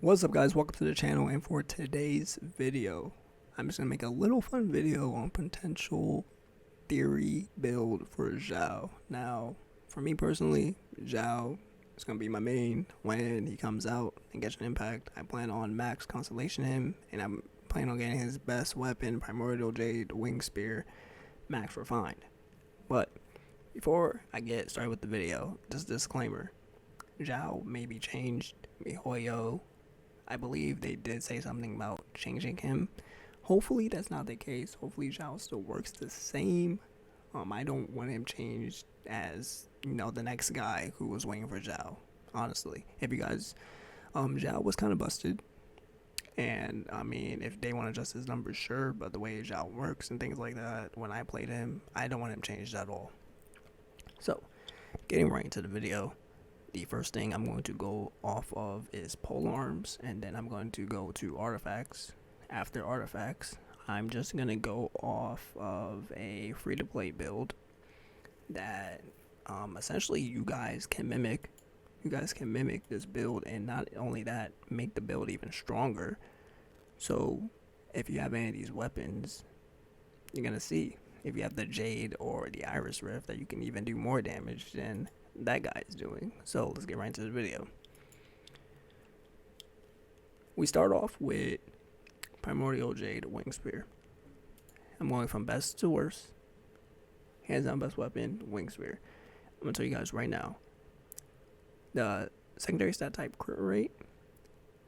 What's up, guys? Welcome to the channel, and for today's video I'm just gonna make a little fun video on potential theory build for Xiao. Now for me personally, Xiao is gonna be my main when he comes out and gets an impact. I plan on max constellation him, and I'm planning on getting his best weapon, Primordial Jade Spear, max refined. But before I get started with the video, just a disclaimer: Xiao may be changed, miHoYo. I believe they did say something about changing him. Hopefully that's not the case. Hopefully Xiao still works the same. I don't want him changed as, the next guy who was waiting for Xiao. Honestly, if you guys, Xiao was kind of busted, and I mean, if they want to adjust his numbers, sure. But the way Xiao works and things like that, when I played him, I don't want him changed at all. So, getting right into the video. The first thing I'm going to go off of is pole arms, and then I'm going to go to artifacts. After artifacts, I'm just going to go off of a free-to-play build that essentially you guys can mimic. You guys can mimic this build, and not only that, make the build even stronger. So if you have any of these weapons, you're going to see if you have the Jade or the Iris Rift that you can even do more damage than that guy is doing. So let's get right into the video. We start off with Primordial Jade Spear. I'm going from best to worst. Hands down best weapon, Spear. I'm gonna tell you guys right now, the secondary stat type crit rate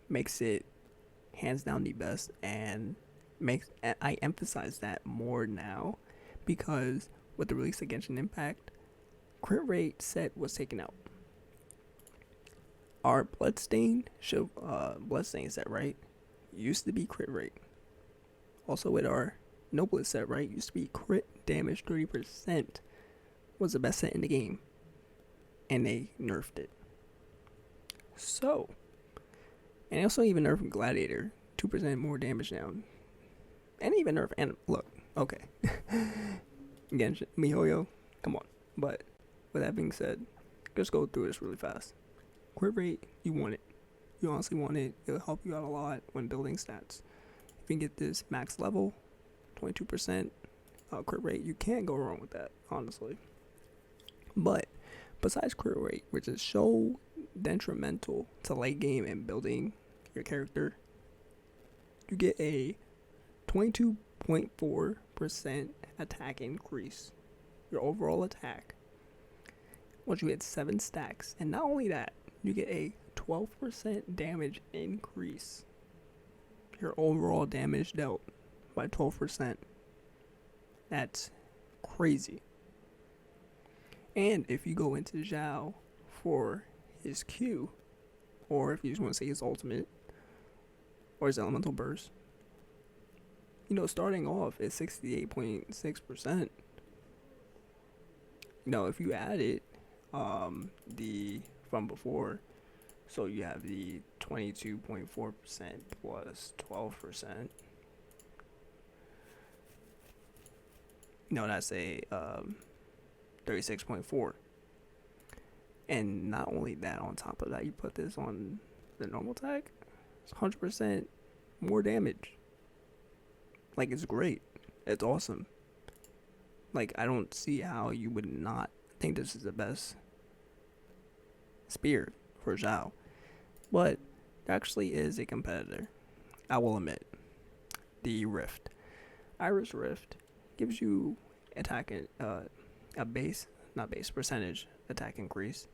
makes it hands down the best, and I emphasize that more now because with the release of Genshin Impact, crit rate set was taken out. Our bloodstain set, right, used to be crit rate. Also with our noblest set, right, used to be crit damage 30% was the best set in the game, and they nerfed it. So, and they also even nerfed Gladiator, 2% more damage down, and even nerfed, and look, okay, Genshin, miHoYo, come on. But with that being said, just go through this really fast. Crit rate, you want it. You honestly want it. It'll help you out a lot when building stats. If you can get this max level, 22% crit rate, you can't go wrong with that, honestly. But besides crit rate, which is so detrimental to late game and building your character, you get a 22.4% attack increase. Your overall attack once you hit 7 stacks, and not only that, you get a 12% damage increase. Your overall damage dealt by 12%. That's crazy. And if you go into Xiao for his Q, or if you just want to say his ultimate or his elemental burst, starting off at 68.6%. If you add it the from before, so you have the 22.4% plus 12%, that's a 36.4. And not only that, on top of that, you put this on the normal tag, it's 100% more damage. Like, it's great, it's awesome. Like, I don't see how you would not think this is the best spear for Xiao. But there actually is a competitor, I will admit. The Rift. Iris Rift gives you a percentage attack increase.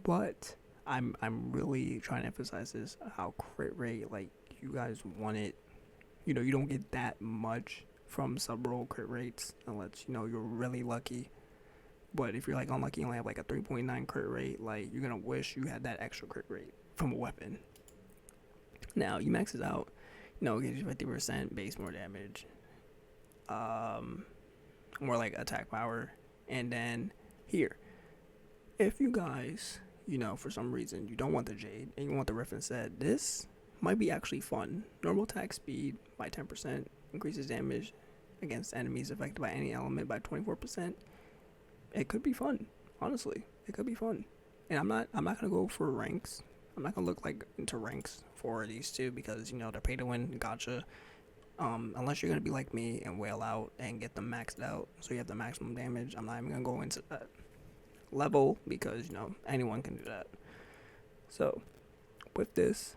But I'm really trying to emphasize this, how crit rate, like, you guys want it. You don't get that much from sub-roll crit rates unless you're really lucky. But if you're like unlucky, you only have like a 3.9 crit rate, like, you're gonna wish you had that extra crit rate from a weapon. Now you max it out, it gives you 50% base more damage, more like attack power. And then here, if you guys for some reason you don't want the Jade and you want the Rift instead, this might be actually fun. Normal attack speed by 10%, increases damage against enemies affected by any element by 24%. It could be fun, honestly. It could be fun. And I'm not gonna go for ranks. I'm not gonna look like into ranks for these two because they're pay to win. Gotcha. Unless you're gonna be like me and whale out and get them maxed out, so you have the maximum damage. I'm not even gonna go into that level because anyone can do that. So with this,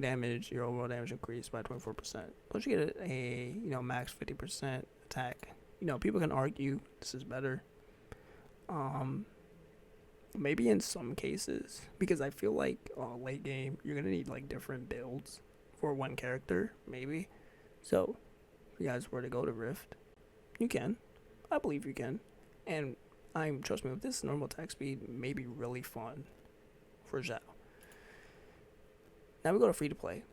damage, your overall damage increased by 24%. Plus you get a max 50% attack. People can argue this is better. Maybe in some cases, because I feel like late game you're gonna need like different builds for one character, maybe. So if you guys were to go to Rift, you can. I believe you can. And trust me, with this normal attack speed may be really fun for Xiao. Now we go to free to play.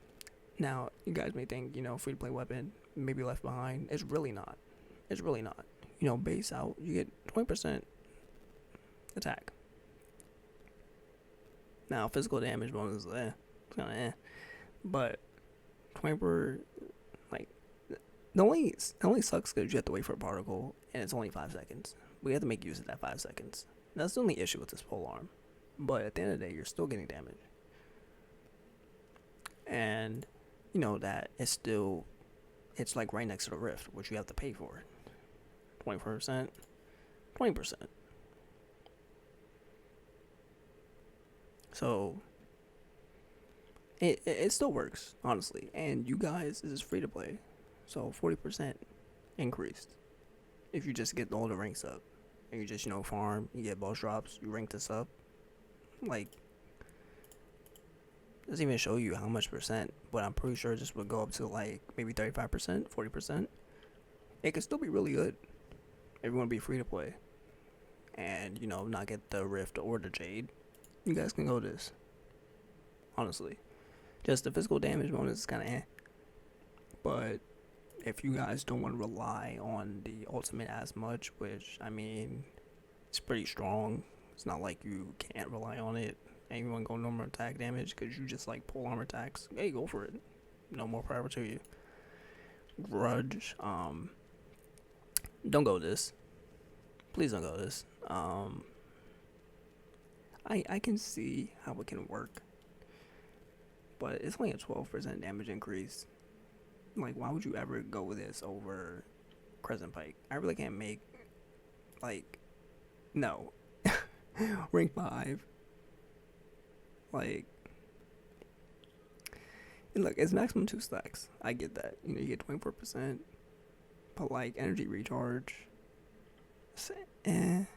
Now you guys may think, free to play weapon may be left behind. It's really not. It's really not. Base out, you get 20% attack. Now physical damage bonus is it's kinda but 20 like the only sucks because you have to wait for a particle and it's only 5 seconds. We have to make use of that 5 seconds. That's the only issue with this pole arm. But at the end of the day, you're still getting damage. And that it's like right next to the rift, which you have to pay for. 20%. So it still works, honestly. And you guys, this is free to play. So 40% increased. If you just get all the ranks up. And you just, farm, you get boss drops, you rank this up. Like, doesn't even show you how much percent, but I'm pretty sure this would go up to like maybe 35%, 40%. It could still be really good if you want to be free to play and not get the rift or the jade. You guys can go this, honestly. Just the physical damage bonus is kind of but if you guys don't want to rely on the ultimate as much, which I mean it's pretty strong, it's not like you can't rely on it. And you want to go normal attack damage because you just like pull armor attacks, hey, go for it. No more power to you. Grudge, don't go this. Please don't go this. I can see how it can work, but it's only a 12% damage increase. Like, why would you ever go with this over Crescent Pike? I really can't make no. Rank 5. Like, and look, it's maximum 2 stacks. I get that. You get 24%. But like energy recharge, I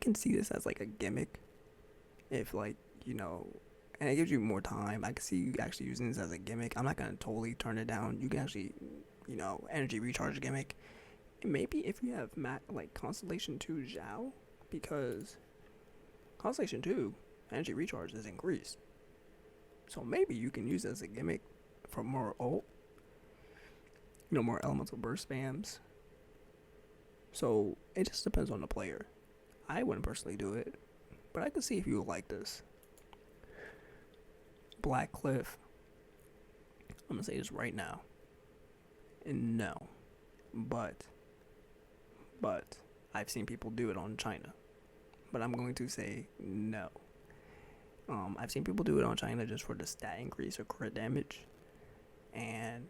can see this as like a gimmick. If and it gives you more time. I can see you actually using this as a gimmick. I'm not gonna totally turn it down. You can actually, energy recharge gimmick. And maybe if you have Constellation 2 Xiao, because Constellation 2 energy recharge is increased. So maybe you can use it as a gimmick for more ult. More elemental burst spams. So it just depends on the player. I wouldn't personally do it, but I could see if you would like this. Black Cliff. I'm gonna say this right now. And no. But I've seen people do it on China. But I'm going to say no. I've seen people do it on China just for the stat increase or crit damage. And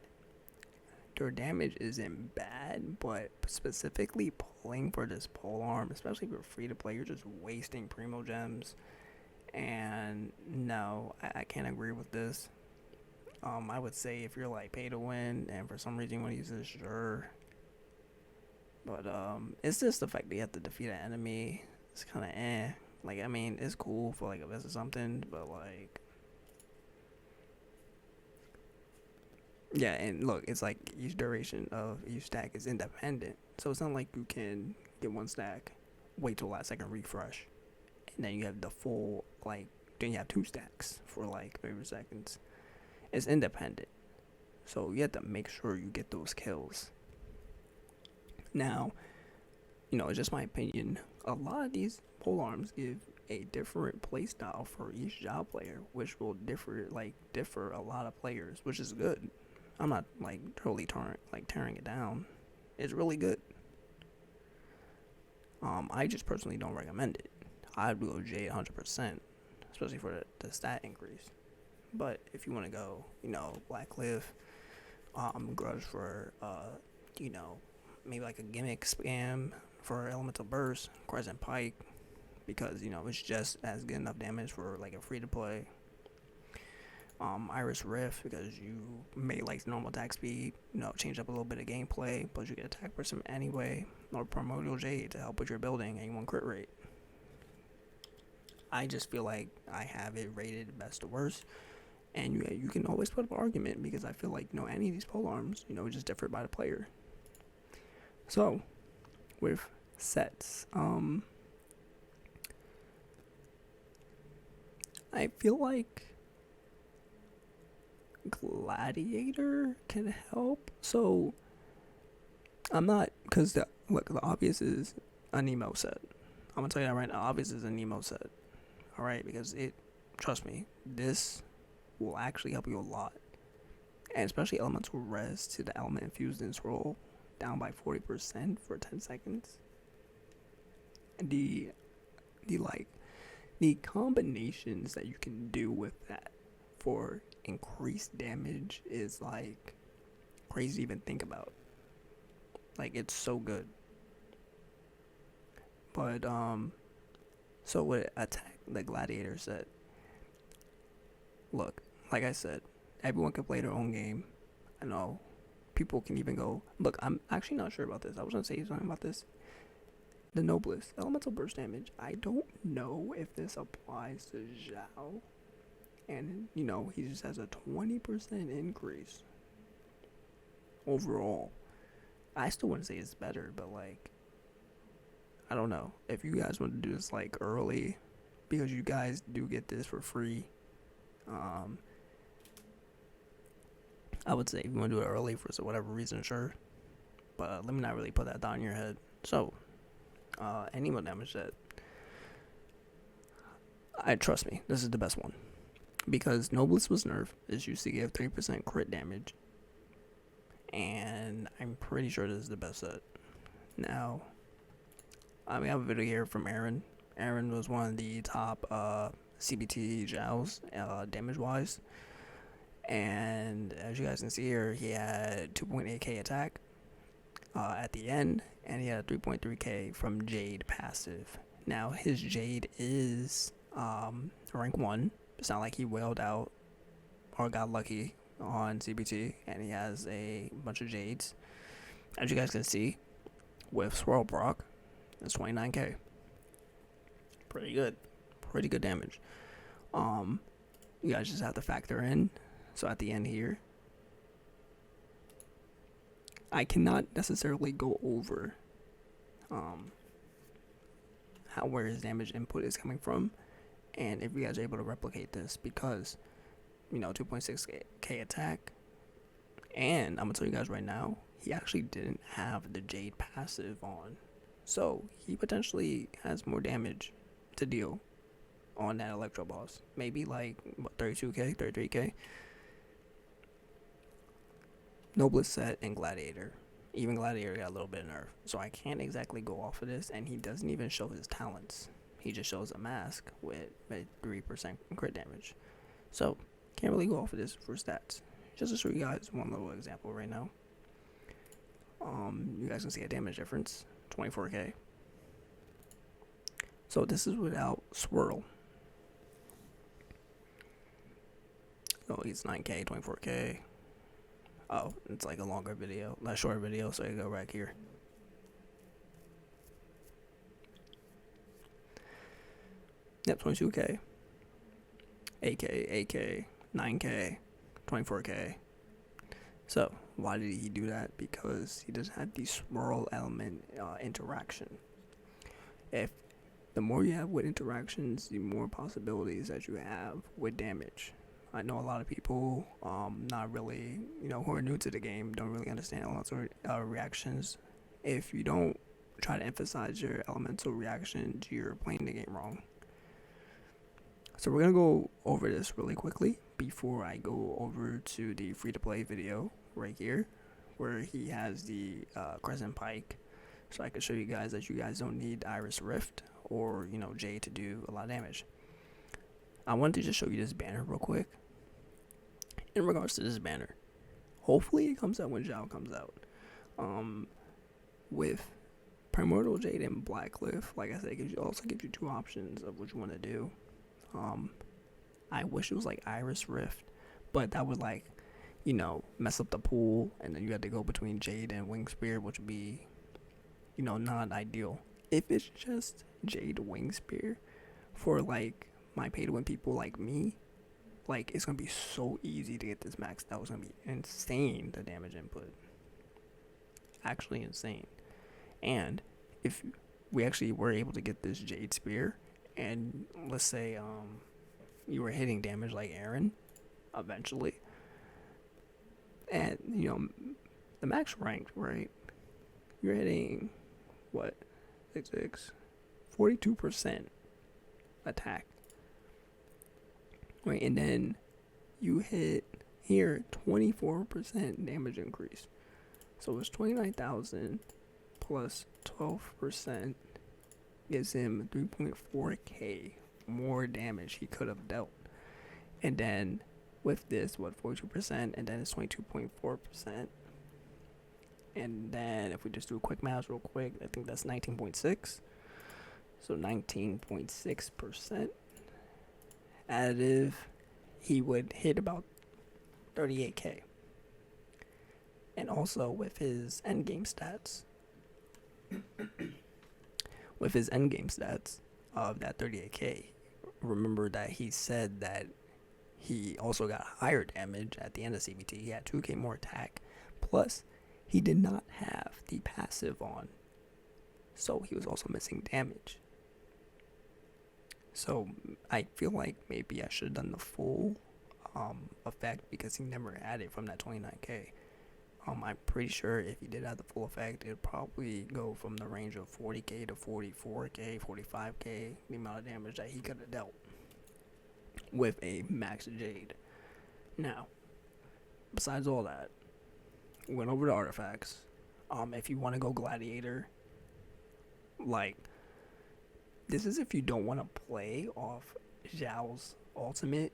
their damage isn't bad, but specifically pulling for this pole arm, especially if you're free to play, you're just wasting primo gems. And no, I can't agree with this. I would say if you're like pay to win and for some reason you want to use this, sure. But it's just the fact that you have to defeat an enemy. It's kind of Like, I mean, it's cool for like a vest or something, but like, yeah. And look, it's like each duration of each stack is independent, so it's not like you can get one stack, wait till last second refresh, and then you have the full then you have 2 stacks for like 30 seconds. It's independent, so you have to make sure you get those kills. Now, it's just my opinion. A lot of these pole arms give a different playstyle for each job player, which will differ a lot of players, which is good. I'm not totally tearing it down. It's really good. I just personally don't recommend it. I'd go Jade 100%, especially for the stat increase. But if you want to go, Black Cliff, Grudge for, maybe like a gimmick spam for Elemental Burst, Crescent Pike, because, it's just as good enough damage for like a free to play. Iris Rift, because you may like normal attack speed, change up a little bit of gameplay, but you get attack person anyway. Or Primordial Jade to help with your building and you want crit rate. I just feel like I have it rated best to worst. And you can always put up an argument, because I feel like, any of these pole arms, just differ by the player. So, with sets, I feel like Gladiator can help. So, I'm not, because the obvious is a Nemo set. I'm going to tell you that right now, obvious is a Nemo set. Alright, because trust me, this will actually help you a lot, and especially elemental res to the element infused in scroll down by 40% for 10 seconds. And the combinations that you can do with that for increased damage is like crazy to even think about. Like, it's so good. But so with attack the Gladiator set, look, like I said, everyone can play their own game. I know people can even go, look, I'm actually not sure about this. I was going to say something about this. The Noblest, elemental burst damage. I don't know if this applies to Xiao. And, he just has a 20% increase overall. I still wouldn't say it's better, but, like, I don't know. If you guys want to do this, like, early, because you guys do get this for free, I would say if you want to do it early for whatever reason, sure. But let me not really put that down in your head. So, any more damage that, trust me, this is the best one. Because Noblest was nerfed. This used to give 3% crit damage. And I'm pretty sure this is the best set. Now, we have a video here from Aaron. Aaron was one of the top CBT Xiaos, damage-wise. And as you guys can see here, he had 2.8k attack at the end, and he had 3.3k from Jade passive. Now, his Jade is rank 1. It's not like he wailed out or got lucky on CBT, and he has a bunch of Jades. As you guys can see, with Swirl Brock, it's 29k. Pretty good damage. You guys just have to factor in. So at the end here, I cannot necessarily go over where his damage input is coming from, and if you guys are able to replicate this, because 2.6k attack, and I'm gonna tell you guys right now, he actually didn't have the Jade passive on, so he potentially has more damage to deal on that Electro boss. Maybe like 32k, 33k. Noblest set and Gladiator. Even Gladiator got a little bit of nerf. So I can't exactly go off of this, and he doesn't even show his talents. He just shows a mask with 3% crit damage. So can't really go off of this for stats. Just to show you guys one little example right now. You guys can see a damage difference, 24k. So this is without Swirl. So he's 9k, 24k. Oh, it's like a longer video, not a short video, so you go right here. Yep, 22k, 8k, 8k, 9k, 24k. So why did he do that? Because he doesn't have the swirl element interaction. If the more you have with interactions, the more possibilities that you have with damage. I know a lot of people, not really, who are new to the game, don't really understand elemental reactions. If you don't try to emphasize your elemental reactions, you're playing the game wrong. So we're going to go over this really quickly before I go over to the free-to-play video right here, where he has the Crescent Pike. So I can show you guys that you guys don't need Iris Rift or, Jade to do a lot of damage. I wanted to just show you this banner real quick. In regards to this banner, hopefully it comes out when Xiao comes out. With Primordial Jade and Blackcliff, like I said, it also gives you two options of what you want to do. I wish it was like Iris Rift, but that would like, mess up the pool, and then you had to go between Jade and Wing Spear, which would be, not ideal. If it's just Jade Wing Spear for like my pay to win people like me, like it's gonna be so easy to get this maxed out. It's gonna be insane, the damage input. Actually insane. And if we actually were able to get this Jade Spear, and let's say you were hitting damage like Aaron eventually, and the max rank, right, you're hitting what, 42% attack, right? And then you hit here 24% damage increase. So it's 29,000 plus 12% gives him 3.4k more damage he could have dealt. And then with this, 42%, and then it's 22.4%. And then if we just do a quick math real quick, I think that's 19.6. So 19.6% additive, he would hit about 38k. And also with his endgame stats, of that 38k, remember that he said that he also got higher damage at the end of CBT. He had 2k more attack, plus he did not have the passive on, so he was also missing damage. So I feel like maybe I should have done the full effect, because he never had it from that 29k. I'm pretty sure if he did have the full effect, it'd probably go from the range of 40k to 44k, 45k, the amount of damage that he could have dealt with a max Jade. Now, besides all that, we went over the artifacts. If you want to go Gladiator, like, this is if you don't want to play off Xiao's ultimate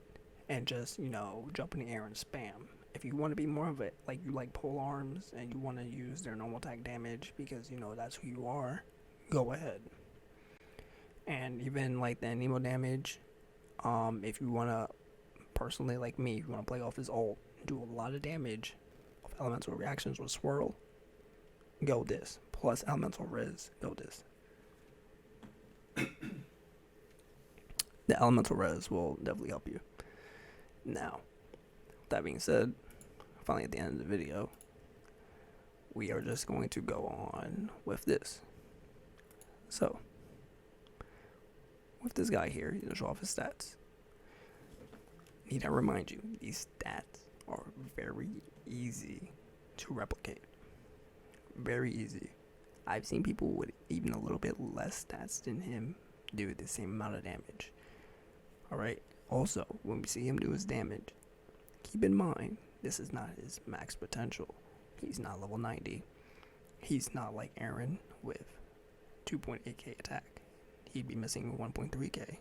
and just, jump in the air and spam. If you want to be more of it, like you like pole arms and you want to use their normal attack damage because that's who you are, go ahead. And even like the Nemo damage, if you want to, personally like me, if you want to play off his ult, do a lot of damage of elemental reactions with Swirl, go this. Plus elemental res, go this. The elemental res will definitely help you. Now, that being said, finally at the end of the video, we are just going to go on with this. So, with this guy here, he's going to show off his stats. Need to remind you, these stats are very easy to replicate. Very easy. I've seen people with even a little bit less stats than him do the same amount of damage. Alright, also, when we see him do his damage, keep in mind, this is not his max potential. He's not level 90. He's not like Aaron with 2.8k attack. He'd be missing 1.3k.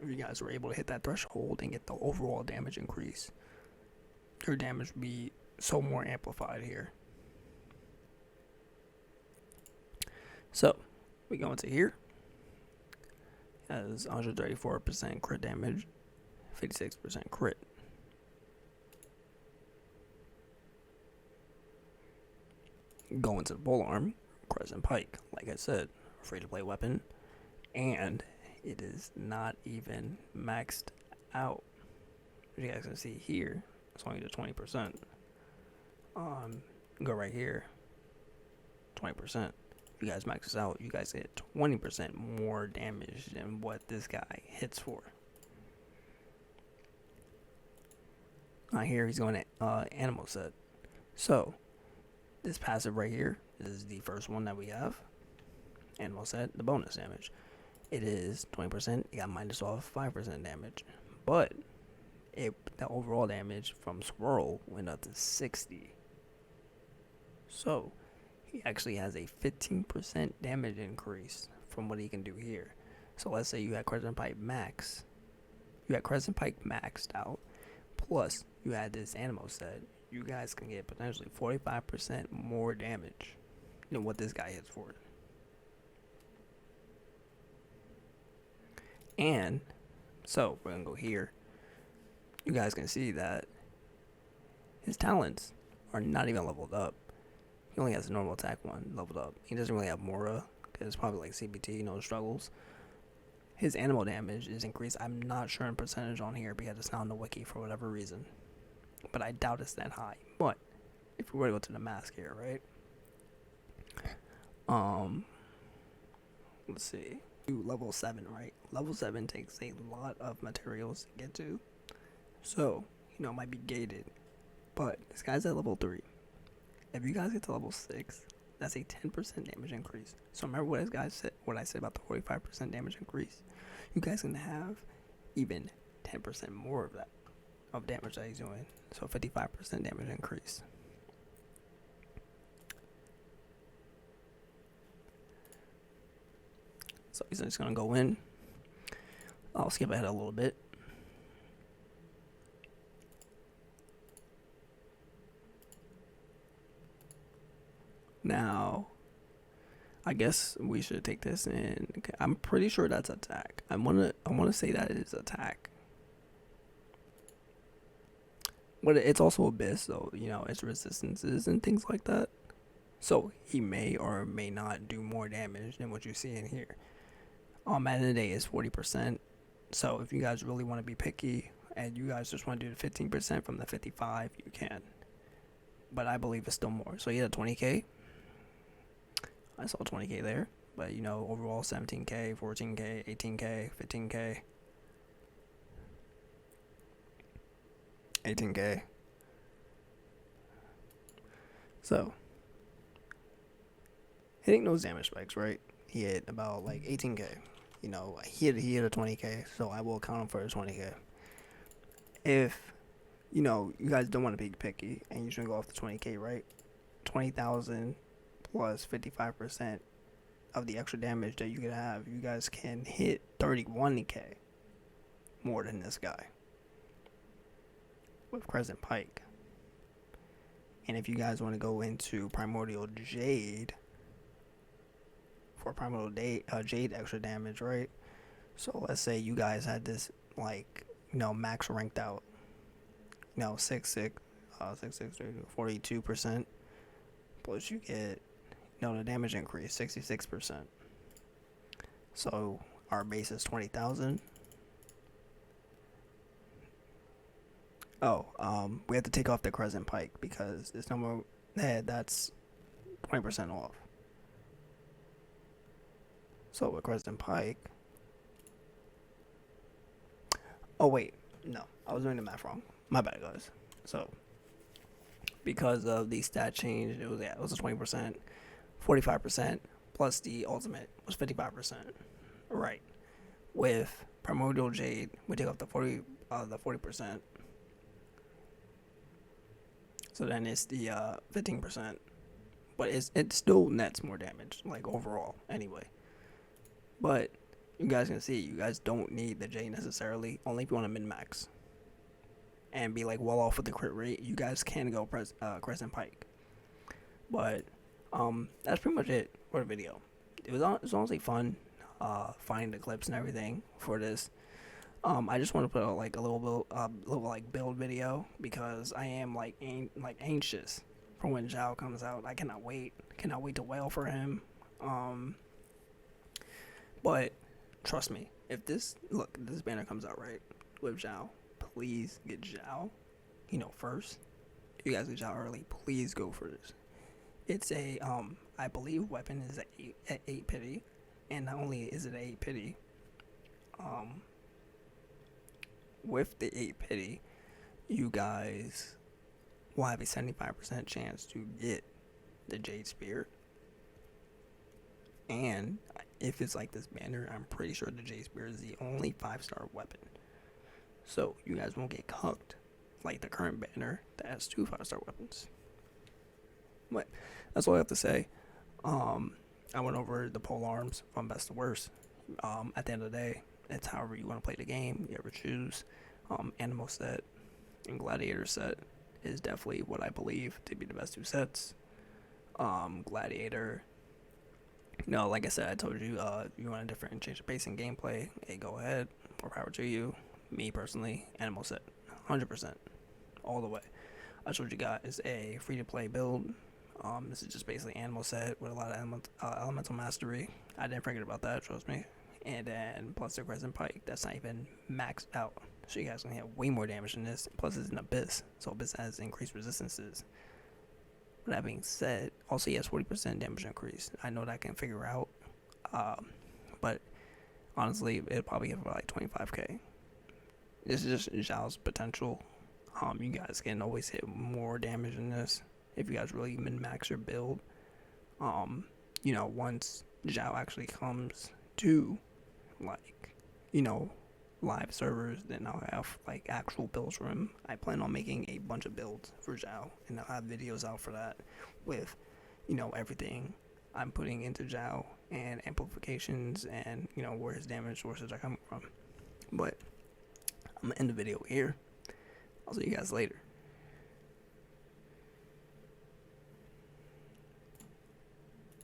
If you guys were able to hit that threshold and get the overall damage increase, your damage would be so more amplified here. So, we go into here. Has 134% crit damage, 56% crit. Go into the polearm, Crescent Pike, like I said, free to play weapon, and it is not even maxed out. As you guys can see here, it's only to 20%. Go right here, 20%. You guys max this out, you guys get 20% more damage than what this guy hits for. Here he's going to animal set. So this passive right here is the first one that we have. Animal set, the bonus damage. It is 20%. It got minus off 5% damage, but the overall damage from Swirl went up to 60. So he actually has a 15% damage increase from what he can do here. So let's say you had Crescent Pipe max, you had Crescent Pike maxed out, plus you had this Animo set, you guys can get potentially 45% more damage than what this guy hits for. And so we're gonna go here. You guys can see that his talents are not even leveled up. He only has a normal attack one leveled up. He doesn't really have Mora, because it's probably like CBT, no struggles. His animal damage is increased. I'm not sure in percentage on here because it's not on the wiki for whatever reason. But I doubt it's that high. But if we were to go to the mask here, right? Let's see. Level 7, right? Level 7 takes a lot of materials to get to. So, it might be gated. But this guy's at level 3. If you guys get to level 6, that's a 10% damage increase. So remember what I said about the 45% damage increase? You guys can have even 10% more of that, of damage that he's doing. So 55% damage increase. So he's just going to go in. I'll skip ahead a little bit. Now, I guess we should take this in. Okay, I'm pretty sure that's attack. I wanna say that is attack. But it's also abyss, though. It's resistances and things like that. So he may or may not do more damage than what you see in here. At the end of the day, is 40%. So if you guys really want to be picky and you guys just want to do the 15% from the 55, you can. But I believe it's still more. So he had 20k. I saw 20k there. But overall 17k, 14k, 18k, 15k, 18k. So hitting those damage spikes, right? He hit about like 18k. He hit a 20k, so I will count him for his 20k. If you guys don't want to be picky and you shouldn't go off the 20k, right? 20,000 plus 55% of the extra damage that you could have, you guys can hit 31k more than this guy with Crescent Pike. And if you guys want to go into Primordial Jade for Primordial Jade extra damage, right? So let's say you guys had this max ranked out, 6'6", 42%, plus you get the damage increase 66%. So our base is 20,000. We have to take off the Crescent Pike because this number that's 20% off. So with Crescent Pike, oh wait, no, I was doing the math wrong. My bad, guys. So because of the stat change, it was a 20%, 45% plus the ultimate was 55%. Right. With Primordial Jade, we take off the 40%. So then it's the 15%, but it still nets more damage, overall, anyway. But you guys can see, you guys don't need the J necessarily, only if you want to min-max and be well off with the crit rate. You guys can go Crescent Pike. But that's pretty much it for the video. It was honestly fun finding the clips and everything for this. I just want to put out a little build video because I am anxious for when Xiao comes out. I cannot wait to wail for him. But trust me, if this banner comes out right with Xiao, please get Xiao, first. If you guys get Xiao early, please go for this. It's a I believe weapon is at 8 pity, and not only is it 8 pity, with the 8 pity, you guys will have a 75% chance to get the Jade Spear. And if it's like this banner, I'm pretty sure the Jade Spear is the only 5-star weapon. So you guys won't get cucked like the current banner that has 2 5-star weapons. But that's all I have to say. I went over the pole arms from best to worst. At the end of the day, It's however you want to play the game. You ever choose. Animal set and Gladiator set is definitely what I believe to be the best two sets. Gladiator, like I said, I told you, you want a different change of pace and gameplay, hey, go ahead, more power to you. Me personally, Animal set, 100%, all the way. I told you guys a free-to-play build. This is just basically Animal set with a lot of elemental mastery. I didn't forget about that, trust me. And then plus the Crescent Pike, that's not even maxed out. So you guys can have way more damage than this. Plus it's an Abyss, so Abyss has increased resistances. With that being said, also he has 40% damage increase. I know that I can figure out. But honestly, it'll probably give like 25k. This is just Xiao's potential. You guys can always hit more damage than this if you guys really min-max your build. Once Xiao actually comes to live servers, then I'll have like actual builds for him. I plan on making a bunch of builds for Xiao, and I'll have videos out for that with everything I'm putting into Xiao and amplifications and where his damage sources are coming from. But I'm gonna end the video here. I'll see you guys later.